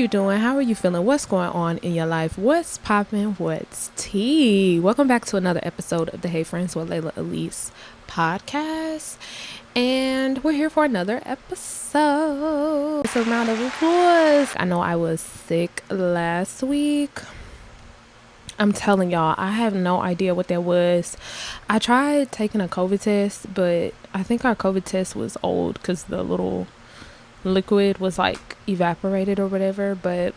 you doing? How are you feeling? What's going on in your life? What's popping? What's tea? Welcome back to another episode of the Hey Friends with Laila Alise podcast. And we're here for another episode. It's a round of applause. I know I was sick last week. I'm telling y'all, I have no idea what that was. I tried taking a COVID test, but I think our COVID test was old because the little liquid was like evaporated or whatever. But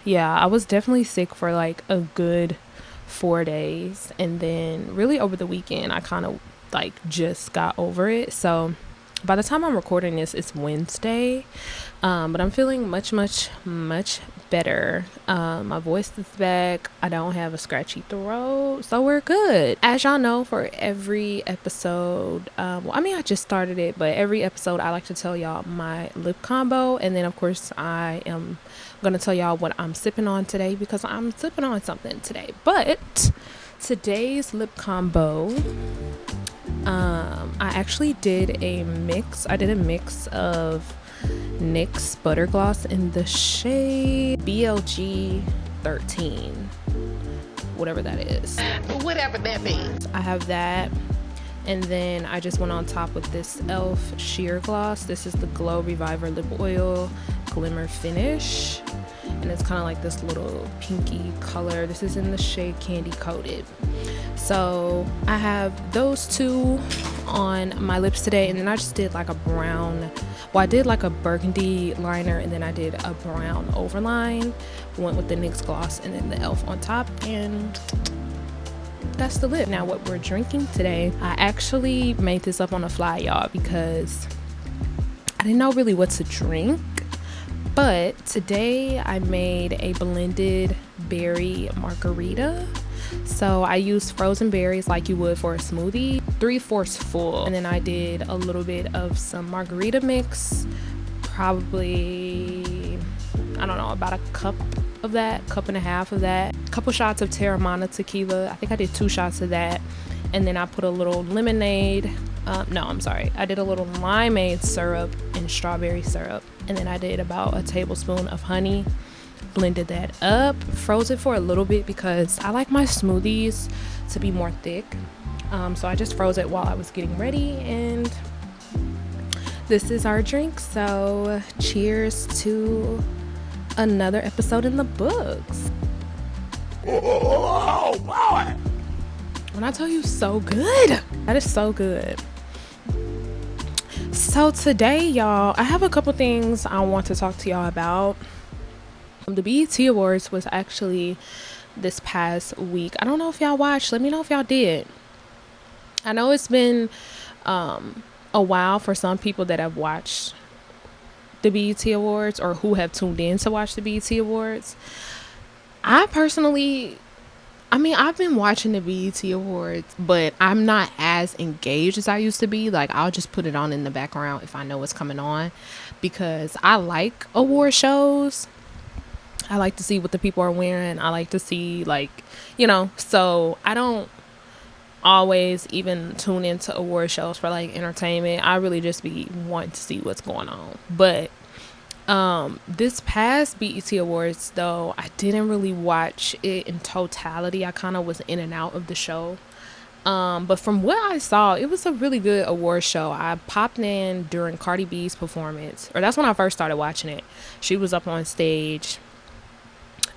yeah, I was definitely sick for like a good 4 days, and then really over the weekend I kind of like just got over it. So by the time I'm recording this, it's Wednesday, but I'm feeling much better. My voice is back. I don't have a scratchy throat, so we're good. As y'all know, for every episode, I just started it, but every episode I like to tell y'all my lip combo, and then of course I am gonna tell y'all what I'm sipping on today, because I'm sipping on something today. But today's lip combo, I actually did a mix. I did a mix of NYX butter gloss in the shade BLG 13, whatever that is. Whatever that means. I have that, and then I just went on top with this e.l.f. sheer gloss. This is the Glow Reviver Lip Oil Glimmer Finish, and it's kind of like this little pinky color. This is in the shade Candy Coated. So I have those two on my lips today, and then I just did like a brown, I did like a burgundy liner, and then I did a brown overline, went with the NYX gloss and then the e.l.f. on top, and that's the lip. Now what we're drinking today, I actually made this up on the fly, y'all, because I didn't know really what to drink. But today I made a blended berry margarita. So I used frozen berries like you would for a smoothie, 3/4 full. And then I did a little bit of some margarita mix, probably, I don't know, about a cup of that, cup and a half of that. A couple shots of Terramana tequila. I think I did 2 shots of that. And then I put a little lemonade. I did a little limeade syrup and strawberry syrup. And then I did about a tablespoon of honey. Blended that up, froze it for a little bit because I like my smoothies to be more thick. So I just froze it while I was getting ready, and this is our drink. So cheers to another episode in the books. Oh boy! When I tell you so good, that is so good. So today, y'all, I have a couple things I want to talk to y'all about. The BET Awards was actually this past week. I don't know if y'all watched. Let me know if y'all did. I know it's been a while for some people that have watched the BET Awards or who have tuned in to watch the BET Awards. I personally, I've been watching the BET Awards, but I'm not as engaged as I used to be. Like, I'll just put it on in the background if I know what's coming on, because I like award shows. I like to see what the people are wearing. I like to see, so I don't always even tune into award shows for like entertainment. I really just be wanting to see what's going on. But this past BET Awards, though, I didn't really watch it in totality. I kind of was in and out of the show. But from what I saw, it was a really good award show. I popped in during Cardi B's performance, or that's when I first started watching it. She was up on stage.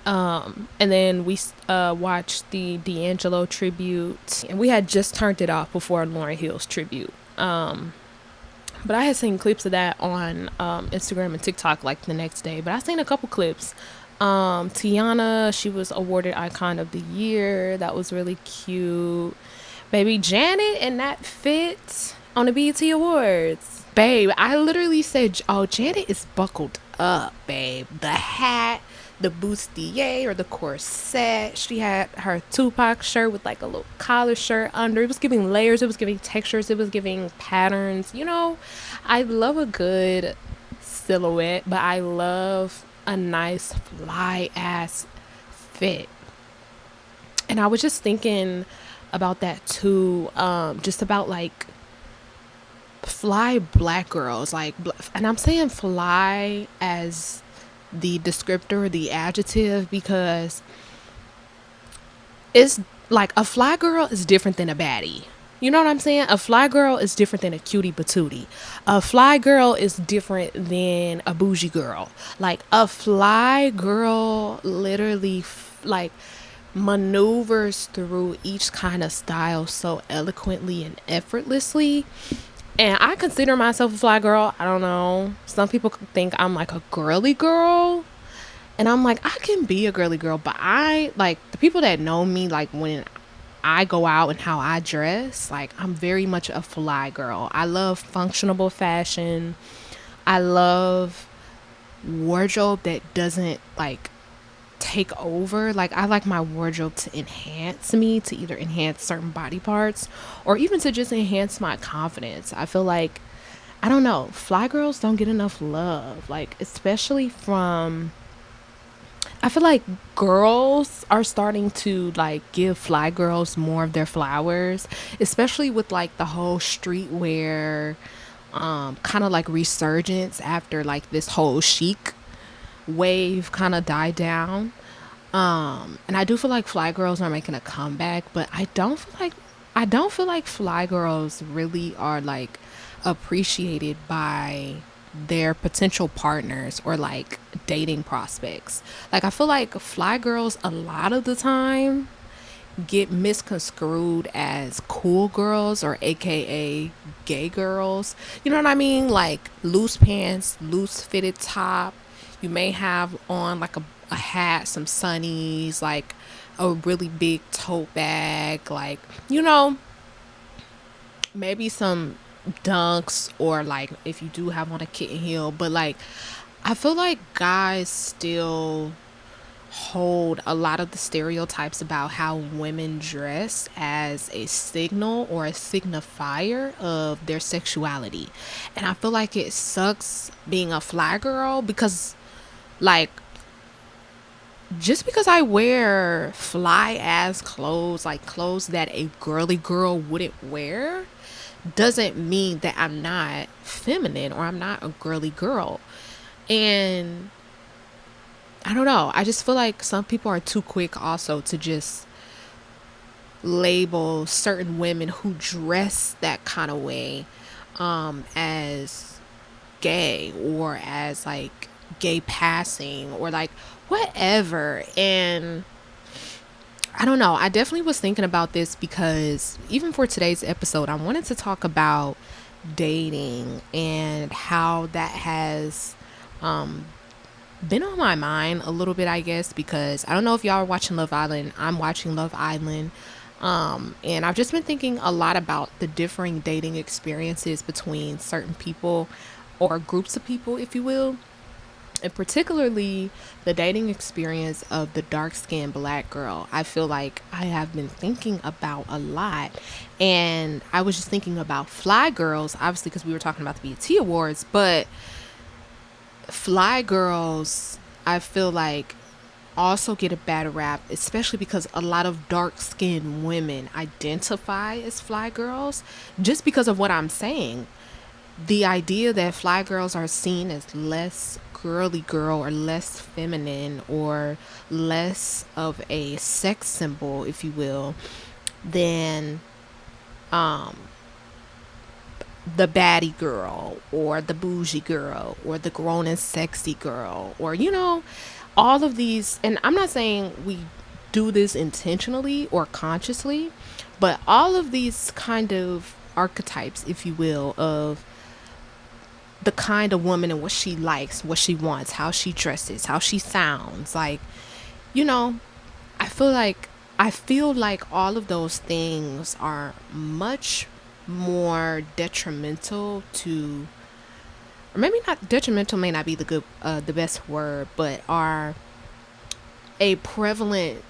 And then we watched the D'Angelo tribute, and we had just turned it off before Lauryn Hill's tribute. But I had seen clips of that on Instagram and TikTok like the next day. But I seen a couple clips. Tiana, she was awarded Icon of the Year. That was really cute. Baby Janet and that fit on the BET Awards. Babe, I literally said, oh, Janet is buckled up, babe. The hat, the bustier or the corset. She had her Tupac shirt with like a little collar shirt under. It was giving layers. It was giving textures. It was giving patterns. You know, I love a good silhouette, but I love a nice fly ass fit. And I was just thinking about that too. Just about like fly black girls, like, and I'm saying fly as the descriptor, the adjective, because it's like a fly girl is different than a baddie. You know what I'm saying? A fly girl is different than a cutie patootie. A fly girl is different than a bougie girl. Like a fly girl literally like maneuvers through each kind of style so eloquently and effortlessly. And I consider myself a fly girl. I don't know. Some people think I'm like a girly girl. And I'm like, I can be a girly girl, but I like the people that know me, like when I go out and how I dress, like I'm very much a fly girl. I love functional fashion. I love wardrobe that doesn't like take over. Like I like my wardrobe to enhance me, to either enhance certain body parts or even to just enhance my confidence. I feel like, I don't know, fly girls don't get enough love, like especially from, I feel like girls are starting to like give fly girls more of their flowers, especially with like the whole streetwear kind of like resurgence after like this whole chic wave kind of died down. And I do feel like fly girls are making a comeback, but I don't feel like fly girls really are like appreciated by their potential partners or like dating prospects. Like I feel like fly girls a lot of the time get misconstrued as cool girls or aka gay girls. You know what I mean? Like loose pants, loose fitted top. You may have on like a hat, some sunnies, like a really big tote bag, like, you know, maybe some dunks, or like if you do have on a kitten heel. But like I feel like guys still hold a lot of the stereotypes about how women dress as a signal or a signifier of their sexuality. And I feel like it sucks being a fly girl because, like, just because I wear fly ass clothes, like clothes that a girly girl wouldn't wear, doesn't mean that I'm not feminine or I'm not a girly girl. And I don't know. I just feel like some people are too quick also to just label certain women who dress that kind of way as gay or as like gay passing or like whatever. And I don't know. I definitely was thinking about this because even for today's episode, I wanted to talk about dating and how that has been on my mind a little bit, I guess, because I don't know if y'all are watching Love Island. I'm watching Love Island. And I've just been thinking a lot about the differing dating experiences between certain people or groups of people, if you will. And particularly the dating experience of the dark skinned black girl. I feel like I have been thinking about a lot. And I was just thinking about fly girls, obviously, because we were talking about the BET Awards, but fly girls, I feel like, also get a bad rap, especially because a lot of dark skinned women identify as fly girls just because of what I'm saying. The idea that fly girls are seen as less girly girl or less feminine or less of a sex symbol, if you will, than the baddie girl or the bougie girl or the grown and sexy girl, or, you know, all of these. And I'm not saying we do this intentionally or consciously, but all of these kind of archetypes, if you will, of the kind of woman and what she likes, what she wants, how she dresses, how she sounds, like, you know, I feel like all of those things are much more detrimental to, or maybe not detrimental, may not be the best word, but are a prevalent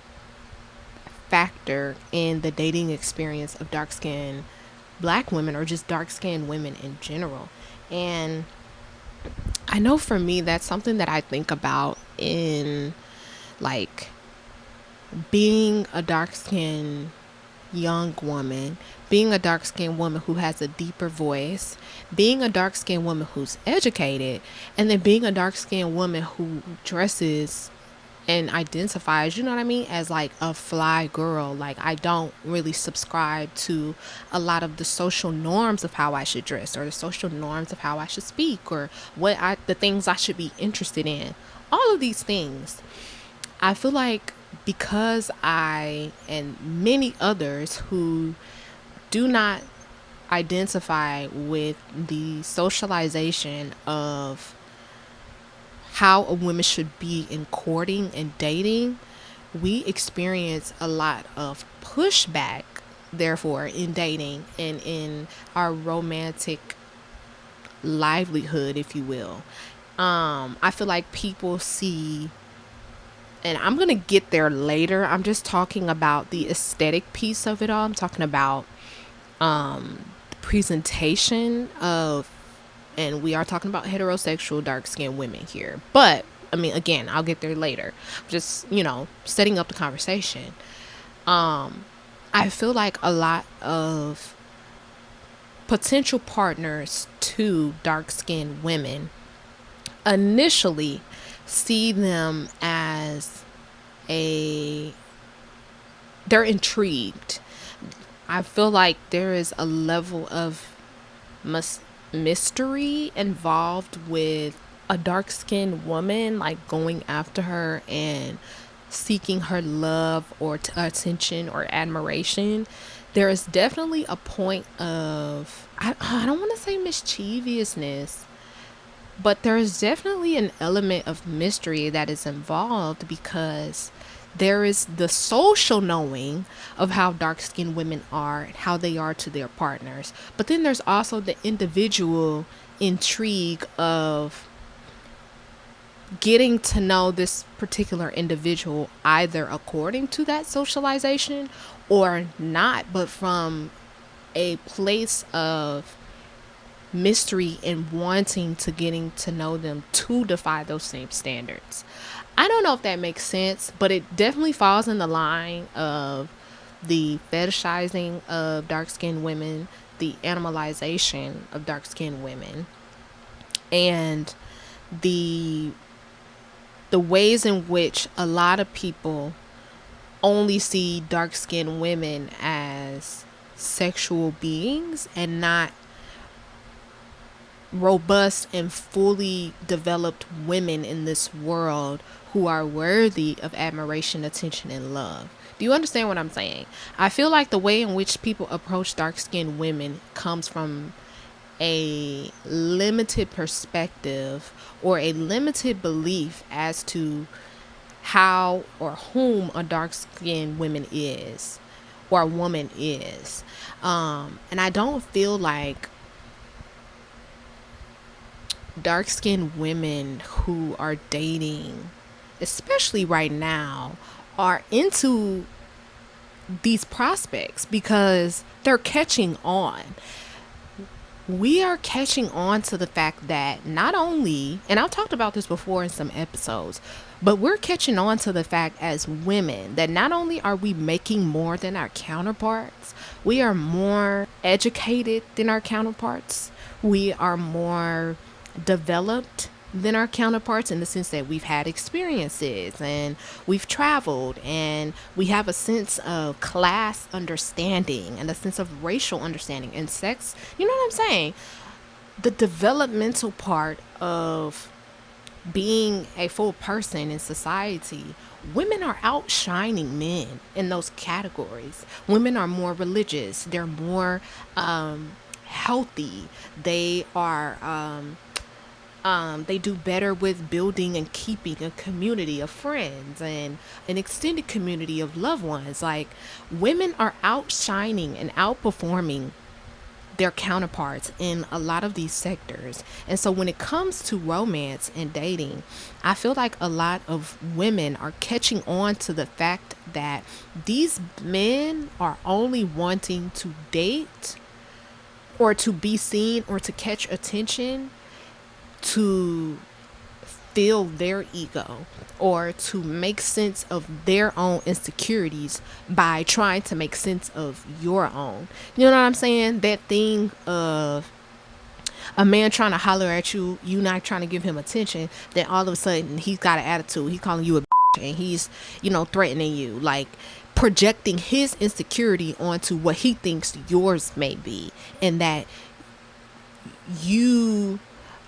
factor in the dating experience of dark skinned black women or just dark skinned women in general. And I know for me, that's something that I think about in like being a dark skinned young woman, being a dark skinned woman who has a deeper voice, being a dark skinned woman who's educated, and then being a dark skinned woman who dresses and identifies, you know what I mean, as like a fly girl. Like, I don't really subscribe to a lot of the social norms of how I should dress, or the social norms of how I should speak, or the things I should be interested in. All of these things. I feel like because I and many others who do not identify with the socialization of how a woman should be in courting and dating, we experience a lot of pushback, therefore, in dating and in our romantic livelihood, if you will. I feel like people see, and I'm going to get there later. I'm just talking about the aesthetic piece of it all. I'm talking about presentation of, and we are talking about heterosexual dark-skinned women here. But, I mean, again, I'll get there later. Just, setting up the conversation. I feel like a lot of potential partners to dark-skinned women initially see them as they're intrigued. I feel like there is a level of mystery involved with a dark-skinned woman, like going after her and seeking her love or attention or admiration. There is definitely a point of, I don't want to say mischievousness, but there is definitely an element of mystery that is involved, because there is the social knowing of how dark-skinned women are and how they are to their partners. But then there's also the individual intrigue of getting to know this particular individual, either according to that socialization or not, but from a place of mystery and wanting to getting to know them to defy those same standards. I don't know if that makes sense, but it definitely falls in the line of the fetishizing of dark-skinned women, the animalization of dark-skinned women, and the ways in which a lot of people only see dark-skinned women as sexual beings and not robust and fully developed women in this world who are worthy of admiration, attention, and love. Do you understand what I'm saying? I feel like the way in which people approach dark-skinned women comes from a limited perspective or a limited belief as to how or whom a dark-skinned woman is, or a woman is. And I don't feel like dark-skinned women who are dating, especially right now, are into these prospects because they're catching on. We are catching on to the fact that not only, and I've talked about this before in some episodes, but we're catching on to the fact as women that not only are we making more than our counterparts, we are more educated than our counterparts. We are more developed than our counterparts, in the sense that we've had experiences and we've traveled and we have a sense of class understanding and a sense of racial understanding and sex. You know what I'm saying? The developmental part of being a full person in society, women are outshining men in those categories. Women are more religious. They're more healthy. They are they do better with building and keeping a community of friends and an extended community of loved ones. Like, women are outshining and outperforming their counterparts in a lot of these sectors. And so when it comes to romance and dating, I feel like a lot of women are catching on to the fact that these men are only wanting to date or to be seen or to catch attention to fill their ego or to make sense of their own insecurities by trying to make sense of your own. You know what I'm saying? That thing of a man trying to holler at you, you not trying to give him attention, then all of a sudden he's got an attitude. He's calling you a bitch and he's, threatening you. Like projecting his insecurity onto what he thinks yours may be. And that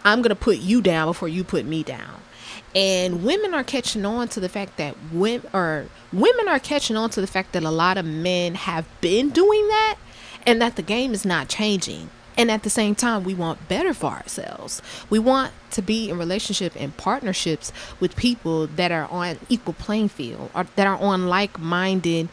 I'm going to put you down before you put me down. And women are catching on to the fact that women are catching on to the fact that a lot of men have been doing that and that the game is not changing. And at the same time, we want better for ourselves. We want to be in relationship and partnerships with people that are on equal playing field or that are on like-minded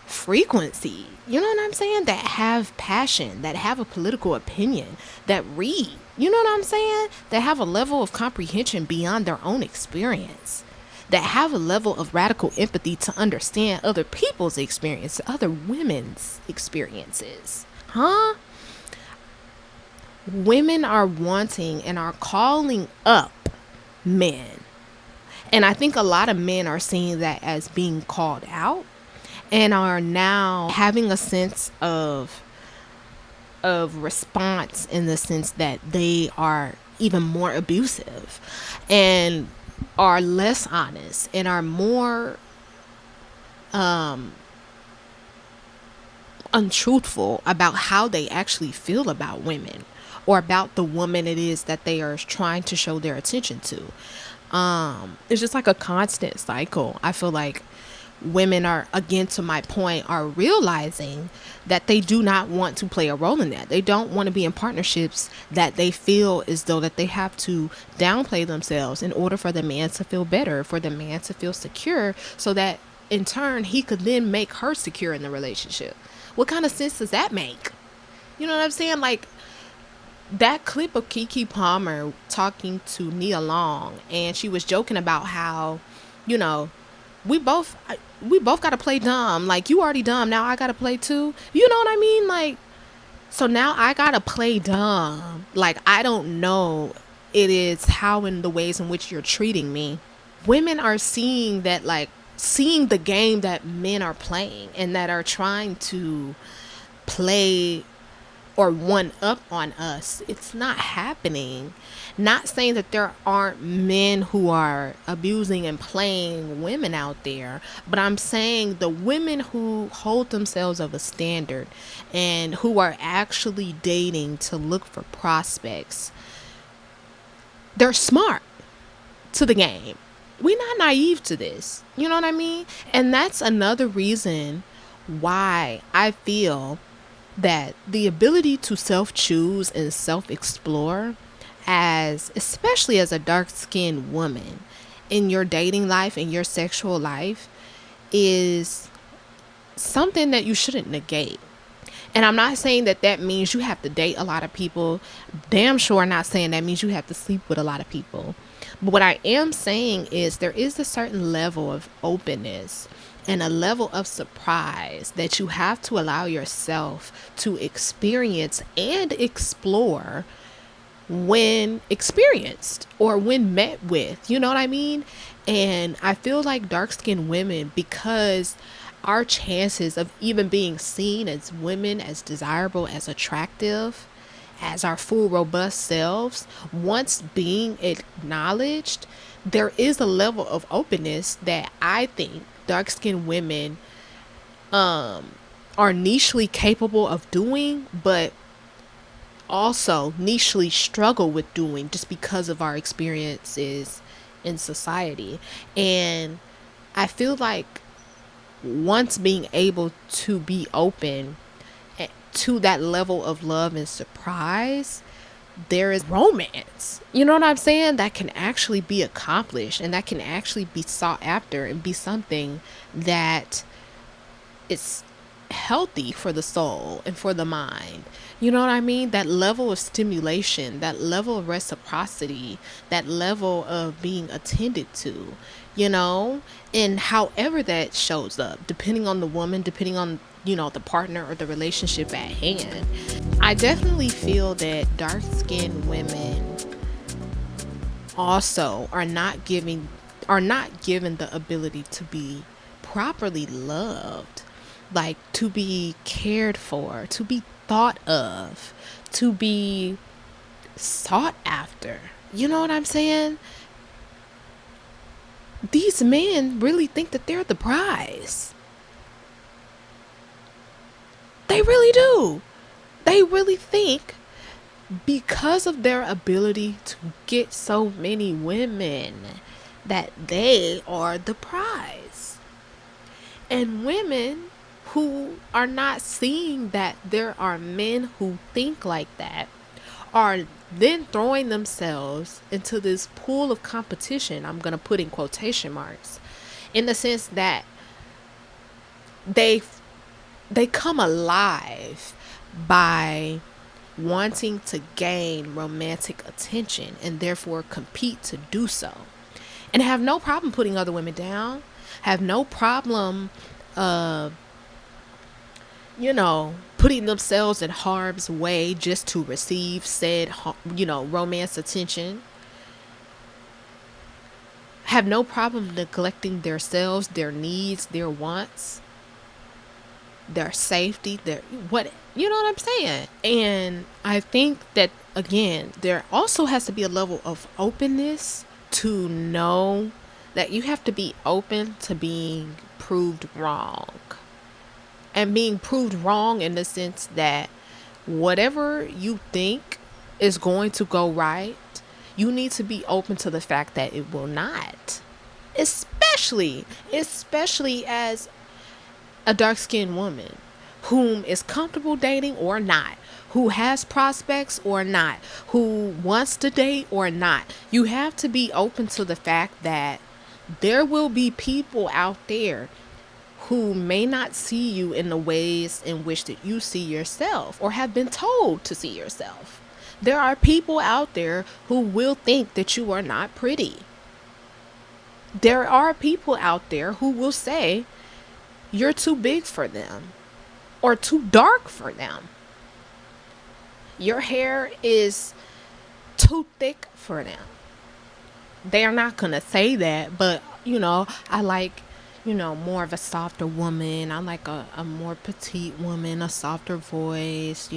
frequency. You know what I'm saying? That have passion, that have a political opinion, that read. You know what I'm saying? That have a level of comprehension beyond their own experience. That have a level of radical empathy to understand other people's experience, other women's experiences. Huh? Women are wanting and are calling up men. And I think a lot of men are seeing that as being called out and are now having a sense of response in the sense that they are even more abusive and are less honest and are more untruthful about how they actually feel about women or about the woman it is that they are trying to show their attention to. It's just like a constant cycle. I feel like women are, again, to my point, are realizing that they do not want to play a role in that. They don't want to be in partnerships that they feel as though that they have to downplay themselves in order for the man to feel better, for the man to feel secure, so that in turn he could then make her secure in the relationship. What kind of sense does that make? You know what I'm saying? Like that clip of Keke Palmer talking to Nia Long, and she was joking about how, we both got to play dumb. Like, you already dumb. Now I got to play too. You know what I mean? Like, so now I got to play dumb. Like, I don't know. It is how in the ways in which you're treating me. Women are seeing that, like, seeing the game that men are playing and that are trying to play or one up on us. It's not happening. Not saying that there aren't men who are abusing and playing women out there, but I'm saying the women who hold themselves of a standard and who are actually dating to look for prospects, they're smart to the game. We're not naive to this. You know what I mean? And that's another reason why I feel that the ability to self-choose and self-explore, especially as a dark-skinned woman in your dating life, in your sexual life, is something that you shouldn't negate. And I'm not saying that that means you have to date a lot of people. Damn sure not saying that means you have to sleep with a lot of people. But what I am saying is there is a certain level of openness and a level of surprise that you have to allow yourself to experience and explore when experienced or when met with. You know what I mean? And I feel like dark-skinned women, because our chances of even being seen as women, as desirable, as attractive, as our full robust selves, once being acknowledged, there is a level of openness that I think dark-skinned women are nichely capable of doing, but also nichely struggle with doing just because of our experiences in society. And I feel like once being able to be open to that level of love and surprise, there is romance. You know what I'm saying? That can actually be accomplished and that can actually be sought after and be something that is healthy for the soul and for the mind. You know what I mean? That level of stimulation, that level of reciprocity, that level of being attended to, and however that shows up, depending on the woman, depending on, the partner or the relationship at hand. I definitely feel that dark-skinned women also are not given the ability to be properly loved, like to be cared for, to be thought of, to be sought after. You know what I'm saying? These men really think that they're the prize. They really do. They really think because of their ability to get so many women that they are the prize. And women who are not seeing that there are men who think like that are then throwing themselves into this pool of competition. I'm going to put in quotation marks, in the sense that they they come alive by wanting to gain romantic attention and therefore compete to do so, and have no problem putting other women down, have no problem putting themselves in harm's way just to receive said romance attention, have no problem neglecting themselves, their needs, their wants, their safety, their what, you know what I'm saying? And I think that, again, there also has to be a level of openness to know that you have to be open to being proved wrong. And being proved wrong in the sense that whatever you think is going to go right, you need to be open to the fact that it will not. Especially as a dark-skinned woman whom is comfortable dating or not, who has prospects or not, who wants to date or not. You have to be open to the fact that there will be people out there who may not see you in the ways in which that you see yourself or have been told to see yourself. There are people out there who will think that you are not pretty. There are people out there who will say you're too big for them or too dark for them. Your hair is too thick for them. They are not going to say that, but I like more of a softer woman. I like a more petite woman, a softer voice,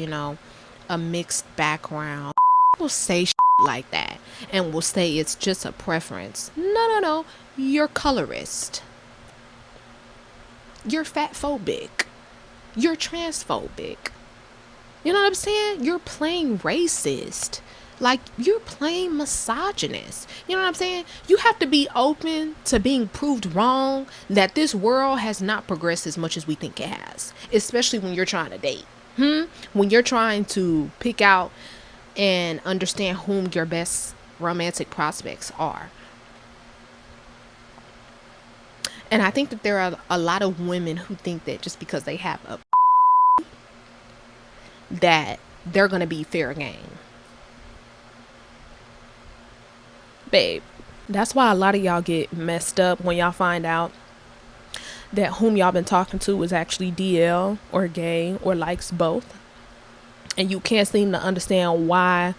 a mixed background. Will say like that and will say it's just a preference. No. You're colorist. You're fat phobic. You're transphobic. You know what I'm saying? You're plain racist. Like, you're plain misogynist. You know what I'm saying? You have to be open to being proved wrong, that this world has not progressed as much as we think it has. Especially when you're trying to date. When you're trying to pick out and understand whom your best romantic prospects are. And I think that there are a lot of women who think that just because they have a that they're going to be fair game. Babe, that's why a lot of y'all get messed up when y'all find out that whom y'all been talking to is actually DL or gay or likes both. And you can't seem to understand why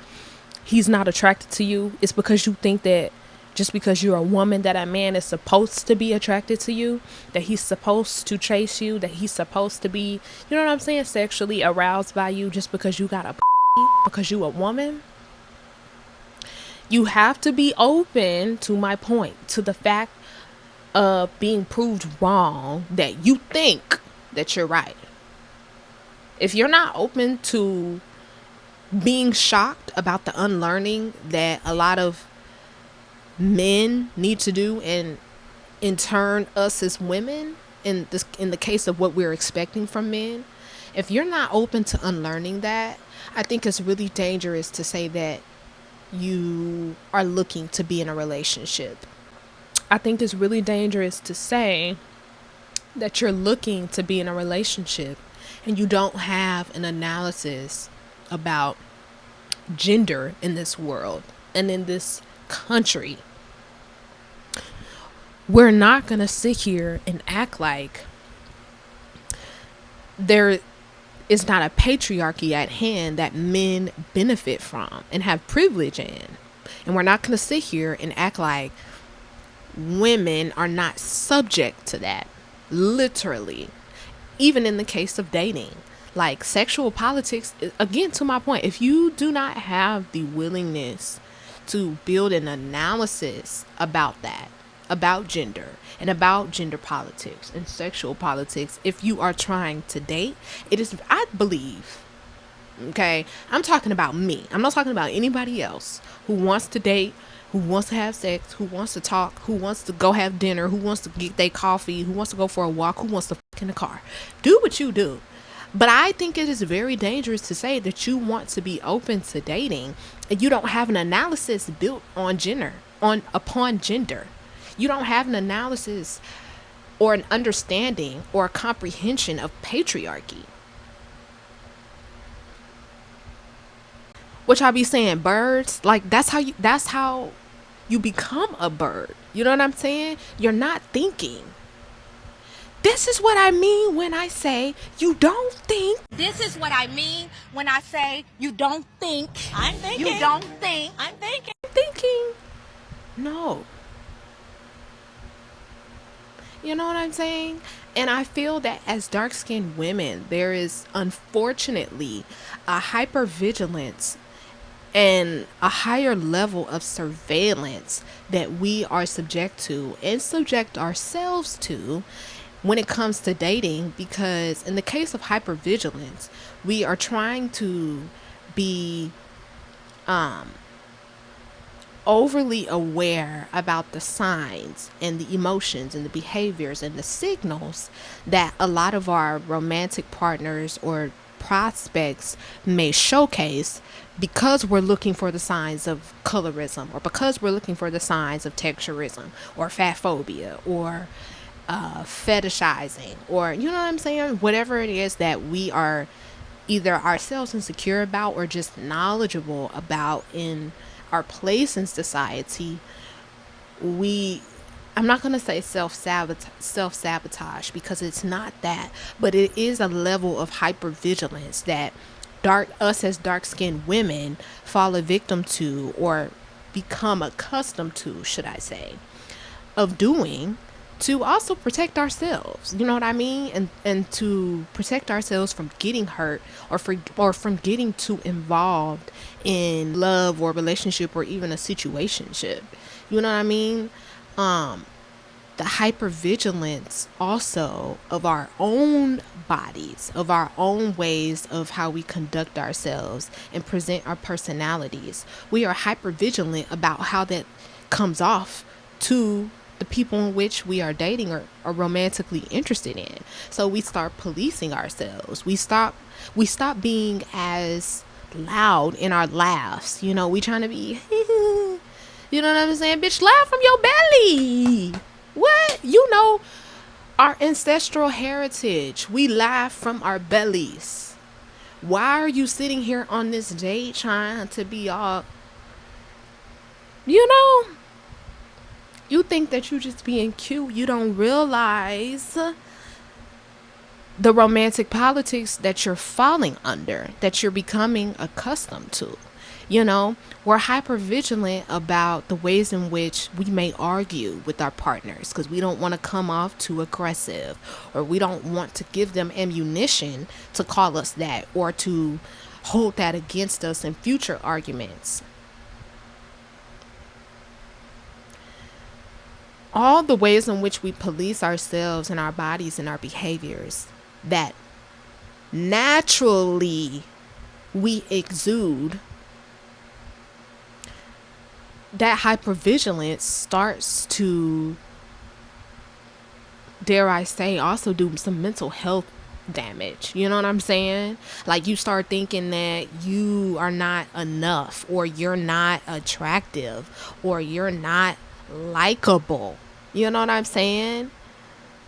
he's not attracted to you. It's because you think that just because you're a woman that a man is supposed to be attracted to you, that he's supposed to chase you, that he's supposed to be, you know what I'm saying, sexually aroused by you just because you got a because you a woman. You have to be open, to my point, to the fact of being proved wrong, that you think that you're right. If you're not open to being shocked about the unlearning that a lot of men need to do, and in turn us as women, in the case of what we're expecting from men, if you're not open to unlearning that, I think it's really dangerous to say that you are looking to be in a relationship. I think it's really dangerous to say that you're looking to be in a relationship and you don't have an analysis about gender in this world and in this country. We're not going to sit here and act like there is not a patriarchy at hand that men benefit from and have privilege in. And we're not going to sit here and act like women are not subject to that. Literally. Even in the case of dating. Like sexual politics, again, to my point, if you do not have the willingness to build an analysis about that, about gender and about gender politics and sexual politics, if you are trying to date, it is, I believe, okay, I'm talking about me. I'm not talking about anybody else who wants to date, who wants to have sex, who wants to talk, who wants to go have dinner, who wants to get their coffee, who wants to go for a walk, who wants to fuck in the car. Do what you do. But I think it is very dangerous to say that you want to be open to dating and you don't have an analysis built on gender, upon gender. You don't have an analysis or an understanding or a comprehension of patriarchy. Which I be saying, birds, like that's how you become a bird. You know what I'm saying? You're not thinking. This is what I mean when I say you don't think. This is what I mean when I say you don't think. I'm thinking. You don't think. I'm thinking. Thinking. No. You know what I'm saying? And I feel that as dark-skinned women, there is unfortunately a hypervigilance and a higher level of surveillance that we are subject to and subject ourselves to when it comes to dating, because in the case of hypervigilance, we are trying to be overly aware about the signs and the emotions and the behaviors and the signals that a lot of our romantic partners or prospects may showcase, because we're looking for the signs of colorism, or because we're looking for the signs of texturism or fat phobia or fetishizing, or you know what I'm saying, whatever it is that we are either ourselves insecure about or just knowledgeable about in our place in society. I'm not going to say self-sabotage because it's not that, but it is a level of hypervigilance that us as dark-skinned women fall a victim to, or become accustomed to, should I say, of doing, to also protect ourselves, you know what I mean? And to protect ourselves from getting hurt or from getting too involved in love or relationship or even a situationship. You know what I mean? The hypervigilance also of our own bodies, of our own ways of how we conduct ourselves and present our personalities. We are hypervigilant about how that comes off to the people in which we are dating or are romantically interested in. So we start policing ourselves. We stop being as loud in our laughs. You know, we trying to be, you know what I'm saying? Bitch, laugh from your belly. What? You know, our ancestral heritage. We laugh from our bellies. Why are you sitting here on this date trying to be all, you know, you think that you just being cute. You don't realize the romantic politics that you're falling under, that you're becoming accustomed to. You know, we're hypervigilant about the ways in which we may argue with our partners because we don't want to come off too aggressive, or we don't want to give them ammunition to call us that or to hold that against us in future arguments. All the ways in which we police ourselves and our bodies and our behaviors that naturally we exude, that hypervigilance starts to, dare I say, also do some mental health damage. You know what I'm saying? Like, you start thinking that you are not enough, or you're not attractive, or you're not likable. You know what I'm saying?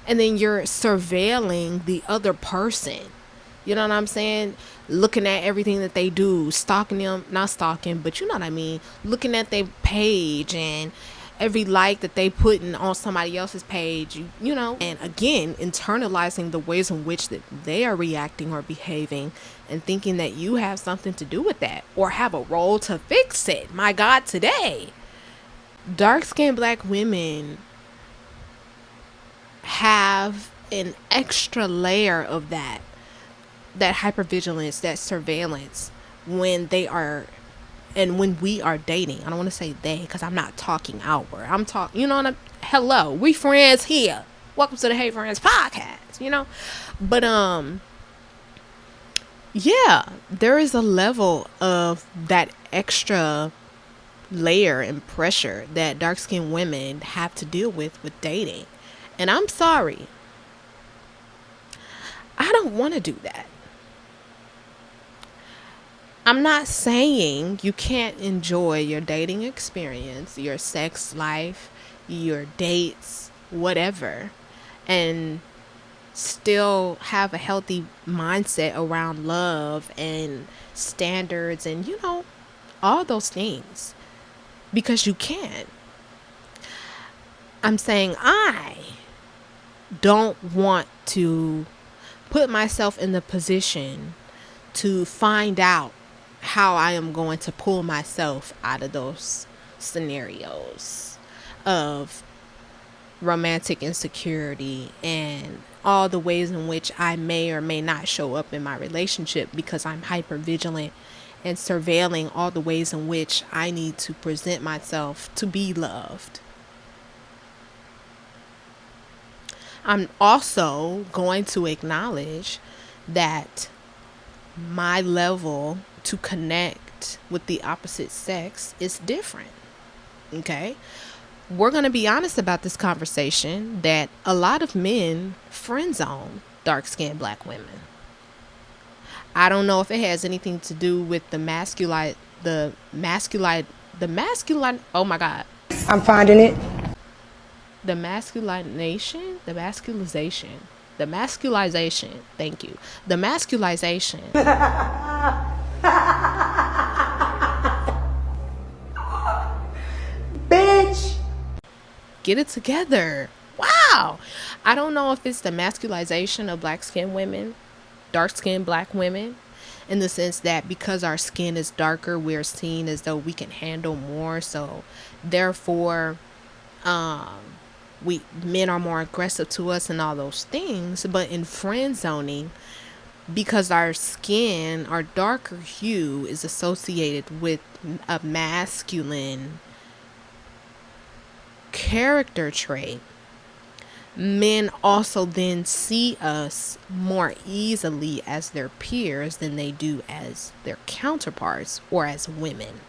And then you're surveilling the other person. You know what I'm saying? Looking at everything that they do, stalking them, not stalking, but you know what I mean? Looking at their page and every like that they putting on somebody else's page, you know, and again, internalizing the ways in which that they are reacting or behaving and thinking that you have something to do with that or have a role to fix it. My God, today, dark-skinned black women have an extra layer of that hypervigilance, that surveillance when they are, and when we are dating. I don't want to say they, because I'm not talking outward. I'm talking, you know what I'm, hello, we friends here. Welcome to the Hey Friends podcast, you know? But, yeah, there is a level of that extra layer and pressure that dark-skinned women have to deal with dating. And I'm sorry, I don't want to do that. I'm not saying you can't enjoy your dating experience, your sex life, your dates, whatever, and still have a healthy mindset around love and standards and, you know, all those things, because you can. I'm saying I don't want to put myself in the position to find out how I am going to pull myself out of those scenarios of romantic insecurity and all the ways in which I may or may not show up in my relationship because I'm hyper vigilant and surveilling all the ways in which I need to present myself to be loved. I'm also going to acknowledge that my level to connect with the opposite sex is different. Okay? We're going to be honest about this conversation that a lot of men friend zone dark-skinned black women. I don't know if it has anything to do with the masculine, oh my God. I'm finding it. The masculinization, thank you. The masculization. Bitch. Get it together. Wow. I don't know if it's the masculization of black-skinned women, dark-skinned black women, in the sense that because our skin is darker, we're seen as though we can handle more. So therefore, men are more aggressive to us and all those things. But in friend zoning, because our skin, our darker hue is associated with a masculine character trait, men also then see us more easily as their peers than they do as their counterparts or as women.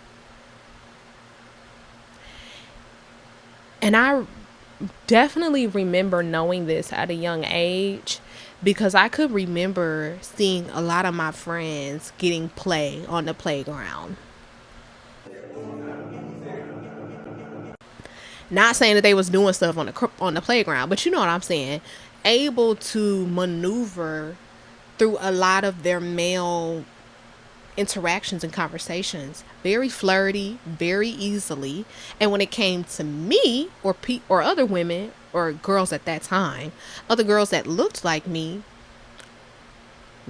And I definitely remember knowing this at a young age, because I could remember seeing a lot of my friends getting play on the playground. Not saying that they was doing stuff on the playground, but you know what I'm saying. Able to maneuver through a lot of their male interactions and conversations very flirty, very easily. And when it came to me or other women or girls at that time, other girls that looked like me,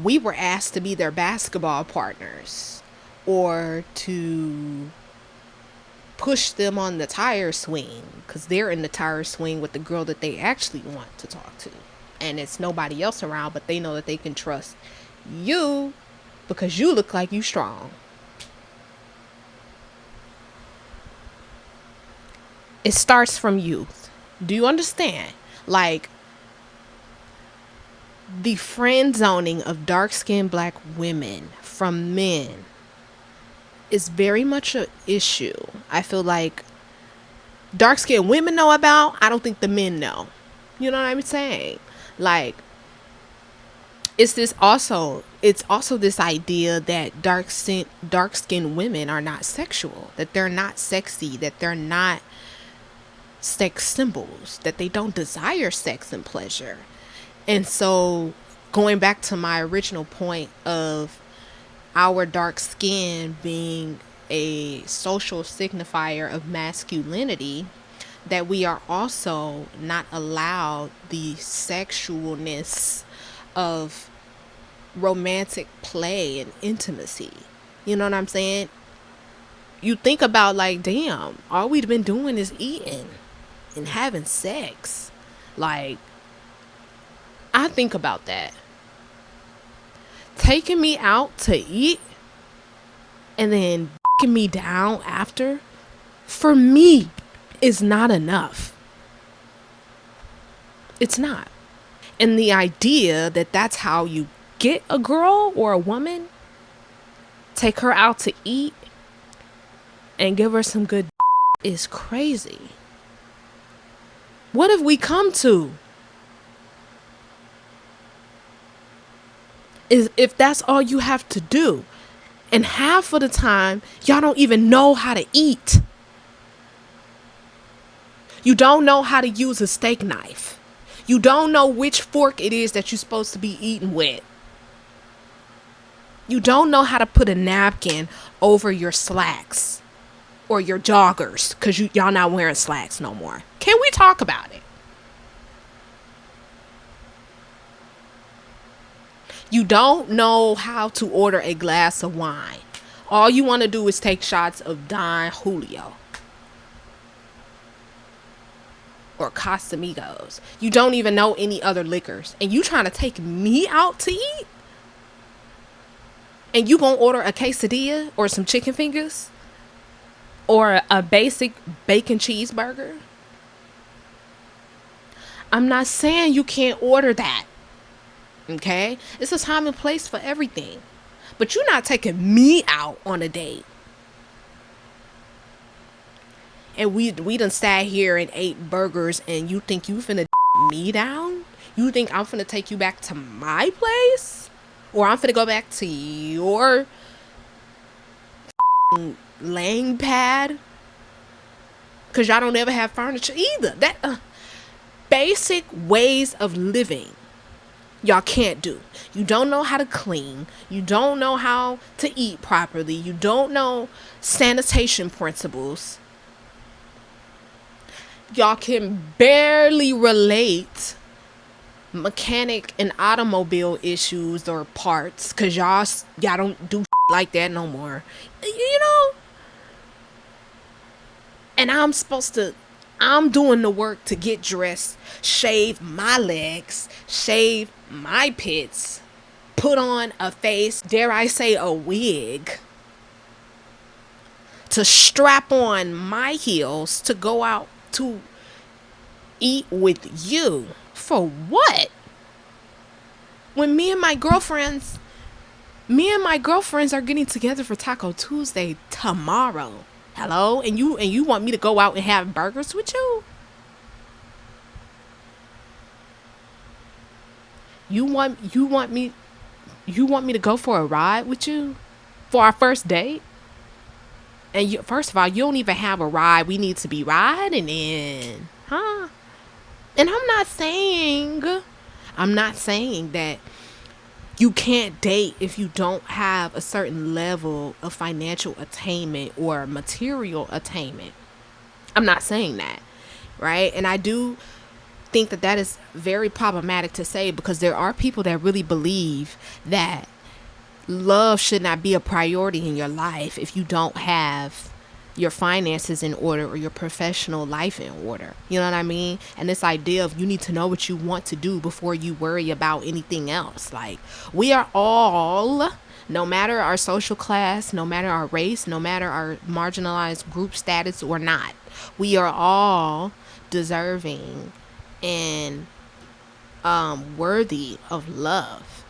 we were asked to be their basketball partners or to push them on the tire swing, because they're in the tire swing with the girl that they actually want to talk to, and it's nobody else around, but they know that they can trust you because you look like you strong. It starts from youth. Do you understand? Like, the friend zoning of dark-skinned black women from men is very much an issue. I feel like dark-skinned women know about. I don't think the men know. You know what I'm saying? Like, it's also this idea that dark-skinned women are not sexual, that they're not sexy, that they're not sex symbols, that they don't desire sex and pleasure. And so, going back to my original point of our dark skin being a social signifier of masculinity, that we are also not allowed the sexualness of romantic play and intimacy. You know what I'm saying? You think about, like, damn, all we've been doing is eating and having sex. Like, I think about that. Taking me out to eat and then me down after, for me, is not enough. It's not. And the idea that that's how you get a girl or a woman, take her out to eat and give her some good is crazy. What have we come to? Is if that's all you have to do. And half of the time, y'all don't even know how to eat. You don't know how to use a steak knife. You don't know which fork it is that you're supposed to be eating with. You don't know how to put a napkin over your slacks or your joggers, because y'all not wearing slacks no more. Can we talk about it? You don't know how to order a glass of wine. All you want to do is take shots of Don Julio or Casamigos. You don't even know any other liquors. And you trying to take me out to eat? And you gonna order a quesadilla or some chicken fingers? Or a basic bacon cheeseburger? I'm not saying you can't order that. Okay? It's a time and place for everything. But you're not taking me out on a date. And we done sat here and ate burgers, and you think you finna me down? You think I'm finna take you back to my place? Or I'm finna go back to your laying pad? Because y'all don't ever have furniture either. That basic ways of living y'all can't do. You don't know how to clean. You don't know how to eat properly. You don't know sanitation principles. Y'all can barely relate mechanic and automobile issues or parts, because y'all don't do like that no more. You know? And I'm doing the work to get dressed, shave my legs, shave my pits, put on a face, dare I say a wig, to strap on my heels to go out to eat with you. For what? When me and my girlfriends are getting together for Taco Tuesday tomorrow. Hello? And you want me to go out and have burgers with you? You want me to go for a ride with you for our first date? And first of all, you don't even have a ride we need to be riding in. Huh? And I'm not saying that you can't date if you don't have a certain level of financial attainment or material attainment. I'm not saying that, right? And I do think that is very problematic to say, because there are people that really believe that love should not be a priority in your life if you don't have your finances in order or your professional life in order. You know what I mean? And this idea of you need to know what you want to do before you worry about anything else. Like, we are all, no matter our social class, no matter our race, no matter our marginalized group status or not, we are all deserving and worthy of love.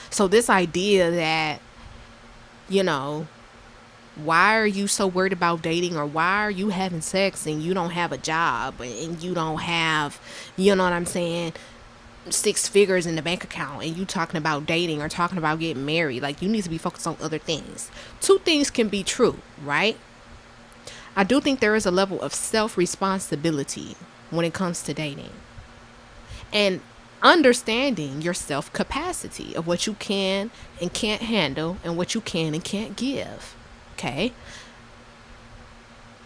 So this idea that, you know, why are you so worried about dating, or why are you having sex and you don't have a job and you don't have, you know what I'm saying, 6 figures in the bank account, and you talking about dating or talking about getting married? Like, you need to be focused on other things. 2 things can be true, right? I do think there is a level of self-responsibility when it comes to dating, and understanding your self-capacity of what you can and can't handle and what you can and can't give. Okay?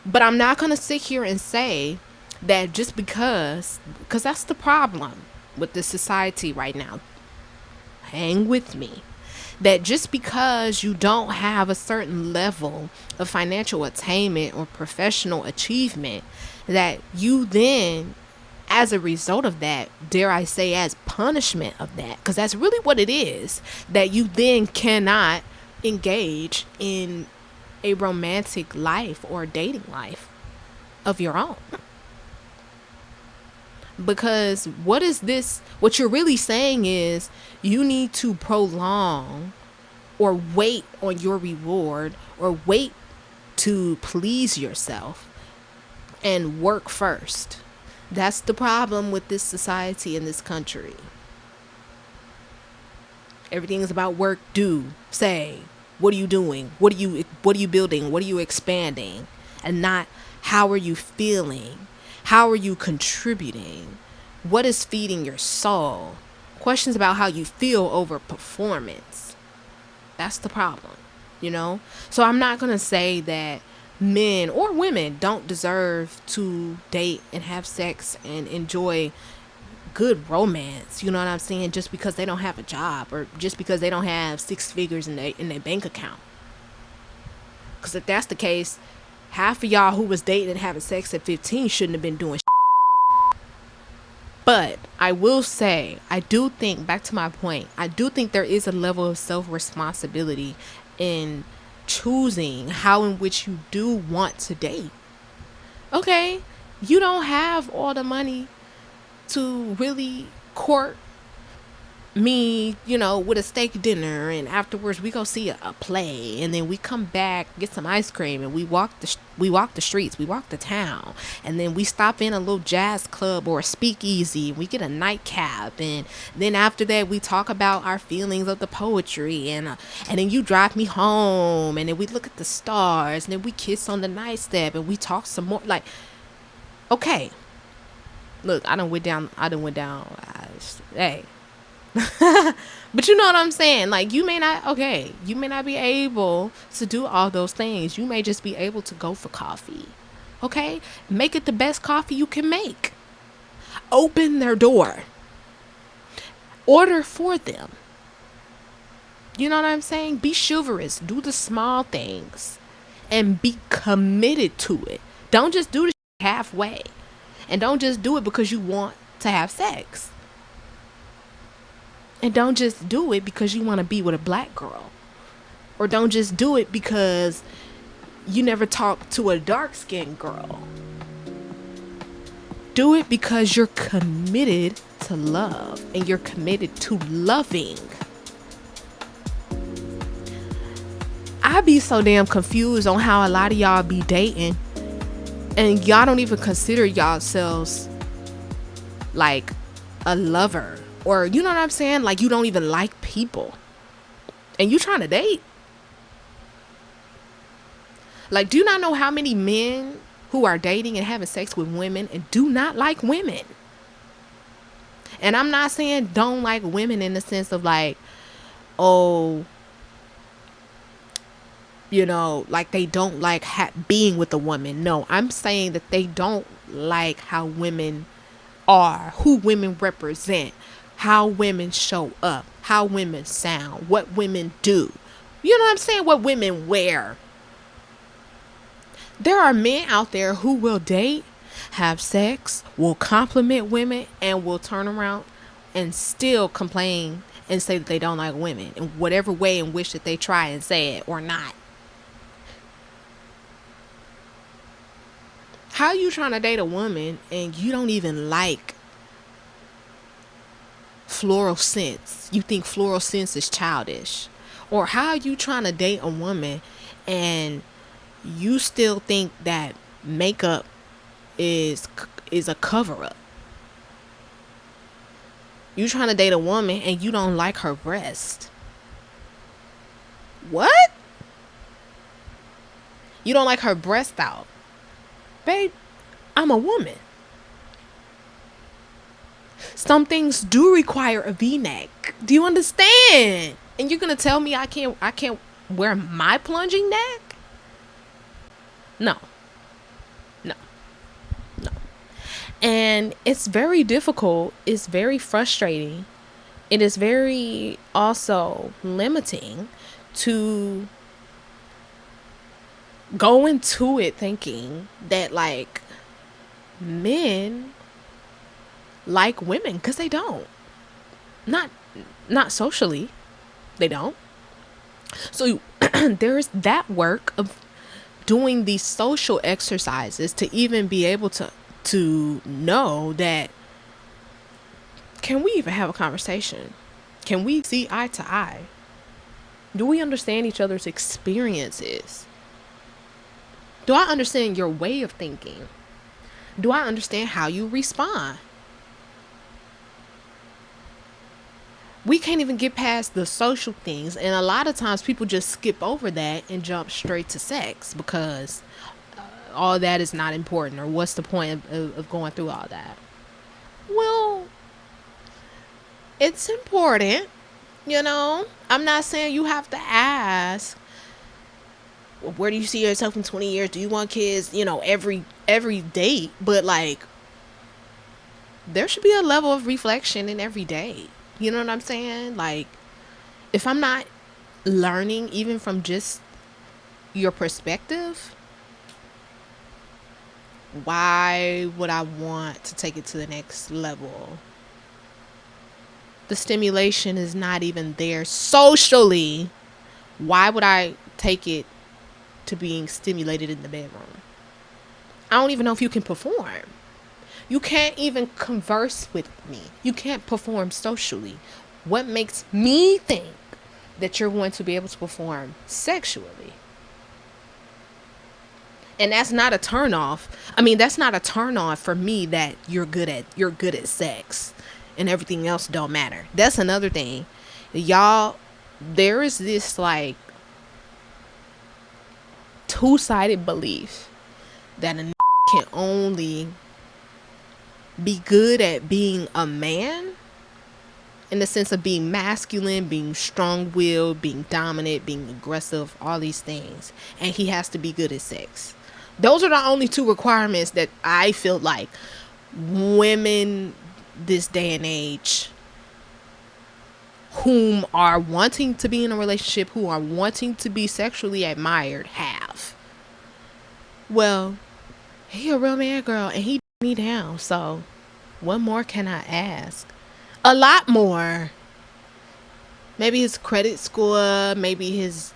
But I'm not going to sit here and say that just because that's the problem with the society right now. Hang with me. That just because you don't have a certain level of financial attainment or professional achievement, that you then, as a result of that, dare I say, as punishment of that, because that's really what it is, that you then cannot engage in a romantic life or dating life of your own. Because what you're really saying is you need to prolong or wait on your reward or wait to please yourself and work first. That's the problem with this society in this country. Everything is about work, do, say. What are you doing? What are you building? What are you expanding? And not how are you feeling? How are you contributing? What is feeding your soul? Questions about how you feel over performance. That's the problem, So I'm not going to say that men or women don't deserve to date and have sex and enjoy good romance, you know what I'm saying, just because they don't have a job or just because they don't have six figures in their bank account. Because if that's the case, half of y'all who was dating and having sex at 15 shouldn't have been doing shit. But I will say, I do think, back to my point, I do think there is a level of self-responsibility in choosing how in which you do want to date. Okay, you don't have all the money to really court me, with a steak dinner, and afterwards we go see a play, and then we come back, get some ice cream, and we walk the streets, we walk the town, and then we stop in a little jazz club or a speakeasy, we get a nightcap, and then after that we talk about our feelings of the poetry, and then you drive me home, and then we look at the stars, and then we kiss on the nightstep, and we talk some more. Like, okay, look, I done went down, hey. But you know what I'm saying? Like, you may not be able to do all those things. You may just be able to go for coffee. Okay? Make it the best coffee you can make. Open their door. Order for them. You know what I'm saying? Be chivalrous. Do the small things. And be committed to it. Don't just do the halfway. And don't just do it because you want to have sex. And don't just do it because you want to be with a black girl. Or don't just do it because you never talked to a dark-skinned girl. Do it because you're committed to love. And you're committed to loving. I be so damn confused on how a lot of y'all be dating. And y'all don't even consider yourselves like a lover. Or, you know what I'm saying? Like, you don't even like people. And you trying to date? Like, do you not know how many men who are dating and having sex with women and do not like women? And I'm not saying don't like women in the sense of like, oh, like they don't like being with a woman. No, I'm saying that they don't like how women are, who women represent, how women show up, how women sound, what women do. You know what I'm saying? What women wear. There are men out there who will date, have sex, will compliment women, and will turn around and still complain and say that they don't like women in whatever way in which that they try and say it or not. How you trying to date a woman and you don't even like floral scents? You think floral scents is childish? Or how you trying to date a woman and you still think that makeup is a cover-up? You trying to date a woman and you don't like her breast? What? You don't like her breast out? Babe, I'm a woman. Some things do require a V-neck. Do you understand? And you're gonna tell me I can't wear my plunging neck? No. And it's very difficult. It's very frustrating. It is very also limiting to go into it thinking that like men like women, because they don't. Not socially. They don't. So there's that work of doing these social exercises to even be able to know that, can we even have a conversation? Can we see eye to eye? Do we understand each other's experiences? Do I understand your way of thinking? Do I understand how you respond? We can't even get past the social things. And a lot of times people just skip over that and jump straight to sex because all that is not important, or what's the point of going through all that? Well, it's important, you know. I'm not saying you have to ask, where do you see yourself in 20 years? Do you want kids, every date? But like, there should be a level of reflection in every day. You know what I'm saying? Like, if I'm not learning even from just your perspective, why would I want to take it to the next level? The stimulation is not even there socially. Why would I take it to being stimulated in the bedroom? I don't even know if you can perform. You can't even converse with me. You can't perform socially. What makes me think that you're going to be able to perform sexually? And that's not a turn off. I mean, that's not a turn on for me that you're good at sex and everything else don't matter. That's another thing. Y'all, there is this like two-sided belief that a can only be good at being a man in the sense of being masculine, being strong-willed, being dominant, being aggressive, all these things, and he has to be good at sex. Those are the only two requirements that I feel like women this day and age, whom are wanting to be in a relationship, who are wanting to be sexually admired, have. Well, he a real man, girl, and he me down, so what more can I ask? A lot more. Maybe his credit score, maybe his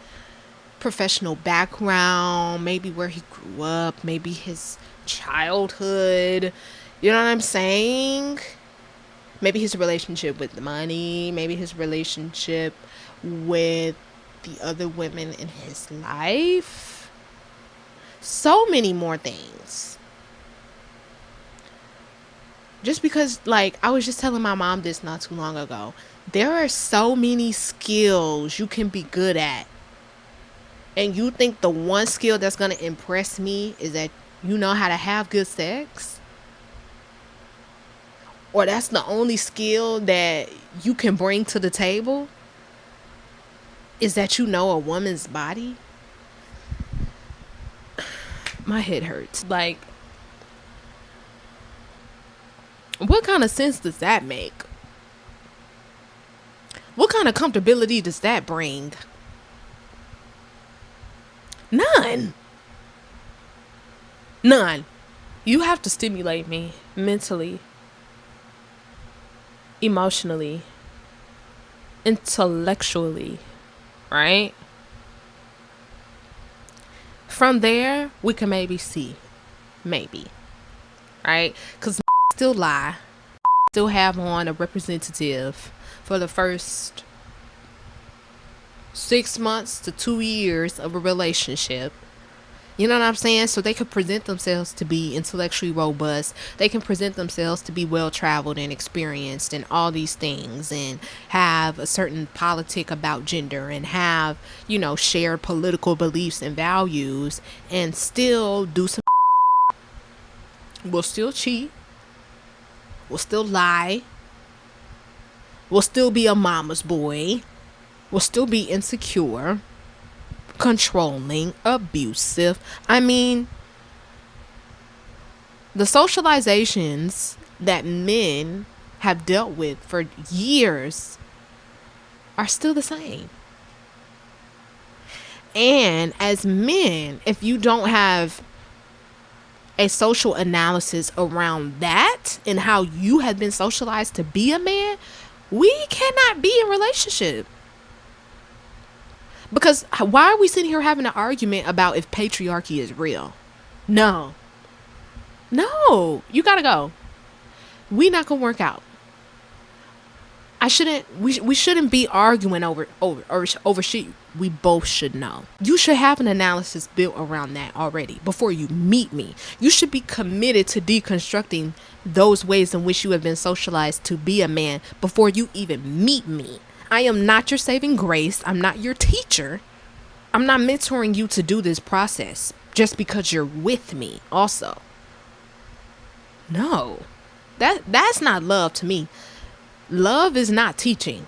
professional background, maybe where he grew up, maybe his childhood. You know what I'm saying? Maybe his relationship with the money, maybe his relationship with the other women in his life. So many more things. Just because, like, I was just telling my mom this not too long ago. There are so many skills you can be good at. And you think the one skill that's going to impress me is that you know how to have good sex? Or that's the only skill that you can bring to the table? Is that you know a woman's body? My head hurts. Like, what kind of sense does that make? What kind of comfortability does that bring? None. You have to stimulate me mentally, emotionally, intellectually, right? From there, we can maybe see. Maybe. Right? Because still lie. Still have on a representative for the first 6 months to 2 years of a relationship. You know what I'm saying? So they can present themselves to be intellectually robust. They can present themselves to be well-traveled and experienced and all these things, and have a certain politic about gender, and have, shared political beliefs and values, and still do some. We'll still cheat. We'll still lie. We'll still be a mama's boy. We'll still be insecure, controlling, abusive. I mean, The socializations that men have dealt with for years are still the same. And as men, if you don't have a social analysis around that and how you have been socialized to be a man, we cannot be in a relationship. Because why are we sitting here having an argument about if patriarchy is real? No, you gotta go. We not gonna work out. We shouldn't be arguing over shit we both should know. You should have an analysis built around that already before you meet me. You should be committed to deconstructing those ways in which you have been socialized to be a man before you even meet me. I am not your saving grace. I'm not your teacher. I'm not mentoring you to do this process just because you're with me also. No. That's not love to me. Love is not teaching.